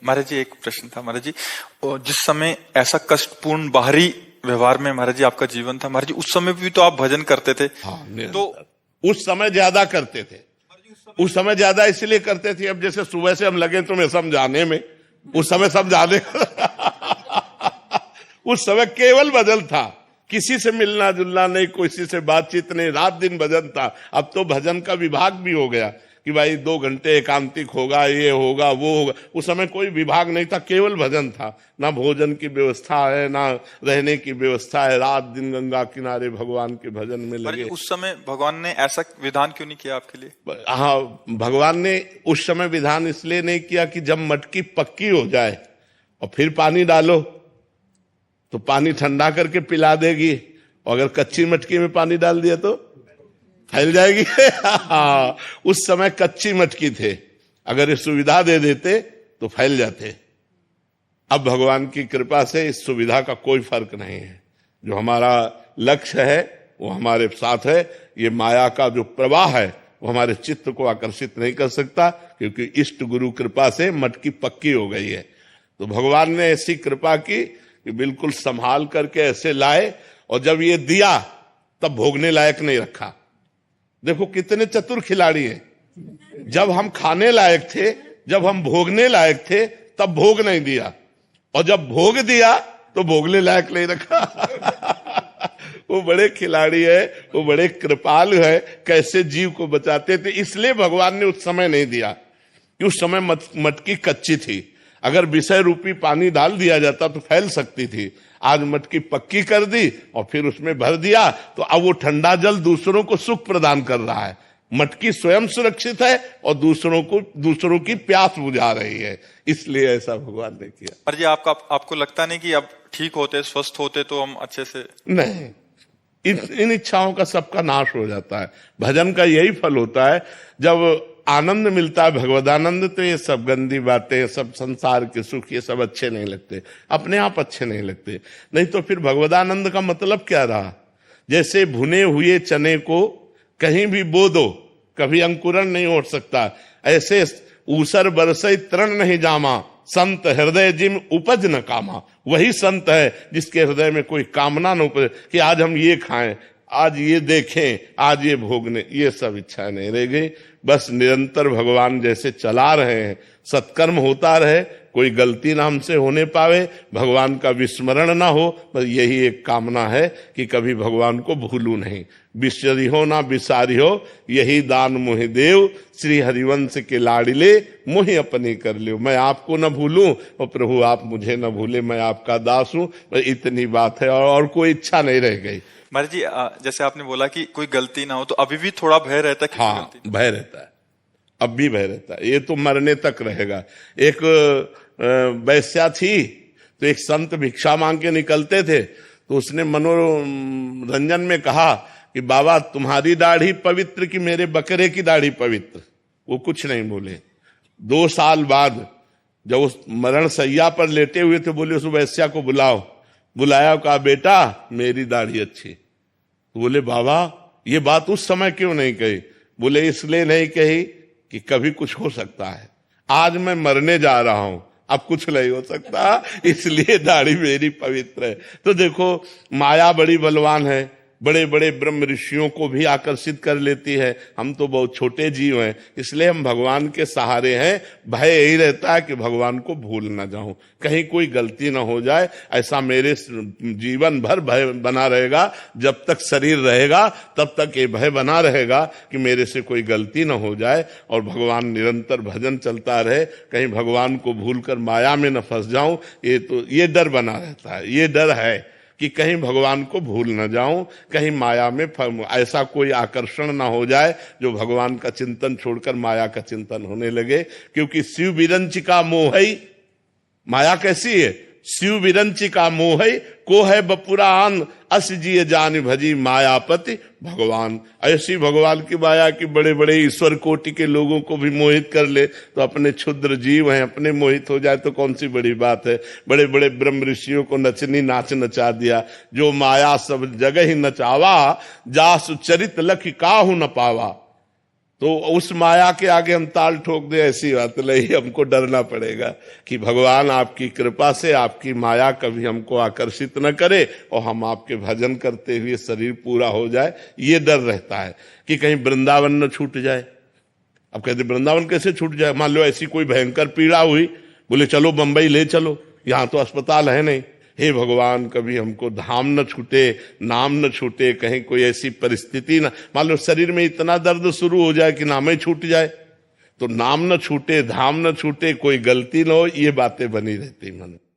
महाराज जी एक प्रश्न था महाराज जी, और जिस समय ऐसा कष्टपूर्ण बाहरी व्यवहार में महाराज जी आपका जीवन था महाराज जी, उस समय भी तो आप भजन करते थे। हाँ, तो उस समय ज्यादा करते थे। उस समय ज्यादा इसलिए करते थे, अब जैसे सुबह से हम लगे तुम्हें समझाने में, उस समय समझाने उस समय केवल भजन था, किसी से मिलना जुलना नहीं, किसी से बातचीत नहीं, रात दिन भजन था। अब तो भजन का विभाग भी हो गया कि भाई 2 घंटे एकांतिक होगा, ये होगा वो होगा। उस समय कोई विभाग नहीं था, केवल भजन था। ना भोजन की व्यवस्था है, ना रहने की व्यवस्था है, रात दिन गंगा किनारे भगवान के भजन में लगे। उस समय भगवान ने ऐसा विधान क्यों नहीं किया आपके लिए? हाँ, भगवान ने उस समय विधान इसलिए नहीं किया कि जब मटकी पक्की हो जाए और फिर पानी डालो तो पानी ठंडा करके पिला देगी, और अगर कच्ची मटकी में पानी डाल दिया तो फैल जाएगी। उस समय कच्ची मटकी थे, अगर ये सुविधा दे देते तो फैल जाते। अब भगवान की कृपा से इस सुविधा का कोई फर्क नहीं है। जो हमारा लक्ष्य है वो हमारे साथ है। ये माया का जो प्रवाह है वो हमारे चित्त को आकर्षित नहीं कर सकता, क्योंकि इष्ट गुरु कृपा से मटकी पक्की हो गई है। तो भगवान ने ऐसी कृपा की कि बिल्कुल संभाल करके ऐसे लाए, और जब ये दिया तब भोगने लायक नहीं रखा। देखो कितने चतुर खिलाड़ी हैं। जब हम खाने लायक थे, जब हम भोगने लायक थे, तब भोग नहीं दिया, और जब भोग दिया तो भोगने लायक नहीं रखा। वो बड़े खिलाड़ी है, वो बड़े कृपालु है, कैसे जीव को बचाते थे। इसलिए भगवान ने उस समय नहीं दिया कि उस समय मटकी कच्ची थी। अगर विषय रूपी पानी डाल दिया जाता तो फैल सकती थी। आज मटकी पक्की कर दी और फिर उसमें भर दिया, तो अब वो ठंडा जल दूसरों को सुख प्रदान कर रहा है। मटकी स्वयं सुरक्षित है और दूसरों की प्यास बुझा रही है। इसलिए ऐसा भगवान ने किया। पर जी आपको लगता नहीं कि अब ठीक होते, स्वस्थ होते तो हम अच्छे से? नहीं, इन इच्छाओं का सबका नाश हो जाता है। भजन का यही फल होता है। जब आनंद मिलता है, भगवदानंद, तो ये सब गंदी बातें, सब संसार के सुख, ये सब अच्छे नहीं लगते, अपने आप अच्छे नहीं लगते। नहीं तो फिर भगवदानंद का मतलब क्या रहा? जैसे भुने हुए चने को कहीं भी बो दो, कभी अंकुरण नहीं हो सकता। ऐसे ऊसर बरसई तृण नहीं जामा, संत हृदय जिम उपज न कामा। वही संत है जिसके हृदय में कोई कामना न उपजे कि आज हम ये खाएं, आज ये देखें, आज ये भोगने, ये सब इच्छा नहीं रह गई। बस निरंतर भगवान जैसे चला रहे हैं, सत्कर्म होता रहे, कोई गलती ना हमसे होने पावे, भगवान का विस्मरण ना हो। बस यही एक कामना है कि कभी भगवान को भूलूं नहीं। बिसरी हो ना बिसारी हो, यही दान मोहि देव, श्री हरिवंश के लाडिले मोहि अपनी कर लियो। मैं आपको न भूलूं और प्रभु आप मुझे न भूले, मैं आपका दास हूं। इतनी बात है, और कोई इच्छा नहीं रह गई। महाराज जी जैसे आपने बोला कि कोई गलती ना हो, तो अभी भी थोड़ा भय रहता है? हाँ, भय रहता है, अब भी भय रहता है। ये तो मरने तक रहेगा। एक वैश्या थी, तो एक संत भिक्षा मांग के निकलते थे, तो उसने मनोरंजन में कहा कि बाबा तुम्हारी दाढ़ी पवित्र कि मेरे बकरे की दाढ़ी पवित्र? वो कुछ नहीं बोले। 2 साल बाद जब उस मरण सैया पर लेटे हुए थे, बोले उस वैश्या को बुलाओ। बुलाया, कहा बेटा मेरी दाढ़ी अच्छी। तो बोले बाबा ये बात उस समय क्यों नहीं कही? बोले इसलिए नहीं कही कि कभी कुछ हो सकता है, आज मैं मरने जा रहा हूं, अब कुछ नहीं हो सकता, इसलिए दाढ़ी मेरी पवित्र है। तो देखो माया बड़ी बलवान है, बड़े बड़े ब्रह्म ऋषियों को भी आकर्षित कर लेती है। हम तो बहुत छोटे जीव हैं, इसलिए हम भगवान के सहारे हैं। भय यही रहता है कि भगवान को भूल ना जाऊं, कहीं कोई गलती ना हो जाए। ऐसा मेरे जीवन भर भय बना रहेगा। जब तक शरीर रहेगा तब तक ये भय बना रहेगा कि मेरे से कोई गलती ना हो जाए, और भगवान निरंतर भजन चलता रहे, कहीं भगवान को भूल कर माया में न फंस जाऊं। ये डर बना रहता है, ये डर है कि कहीं भगवान को भूल न जाऊं, कहीं माया में ऐसा कोई आकर्षण ना हो जाए जो भगवान का चिंतन छोड़कर माया का चिंतन होने लगे। क्योंकि शिव विरंचिका मोहई, माया कैसी है? शिव विरंचिका मोहई को है बपुरान, अस जिय जान भजी मायापति भगवान। ऐसी भगवान की माया की बड़े बड़े ईश्वर कोटि के लोगों को भी मोहित कर ले, तो अपने क्षुद्र जीव हैं, अपने मोहित हो जाए तो कौन सी बड़ी बात है। बड़े बड़े ब्रह्म ऋषियों को नचनी नाच नचा दिया। जो माया सब जगह ही नचावा, जासु चरित लख काहू न पावा। तो उस माया के आगे हम ताल ठोक दे, ऐसी बात नहीं। हमको डरना पड़ेगा कि भगवान आपकी कृपा से आपकी माया कभी हमको आकर्षित न करे और हम आपके भजन करते हुए शरीर पूरा हो जाए, ये डर रहता है कि कहीं वृंदावन न छूट जाए। अब कहते वृंदावन कैसे छूट जाए? मान लो ऐसी कोई भयंकर पीड़ा हुई, बोले चलो बंबई ले चलो, यहां तो अस्पताल है नहीं। हे भगवान, कभी हमको धाम न छूटे, नाम न छूटे, कहीं कोई ऐसी परिस्थिति ना, मान लो शरीर में इतना दर्द शुरू हो जाए कि नाम ही छूट जाए, तो नाम न छूटे, धाम न छूटे, कोई गलती न हो, ये बातें बनी रहती मन में।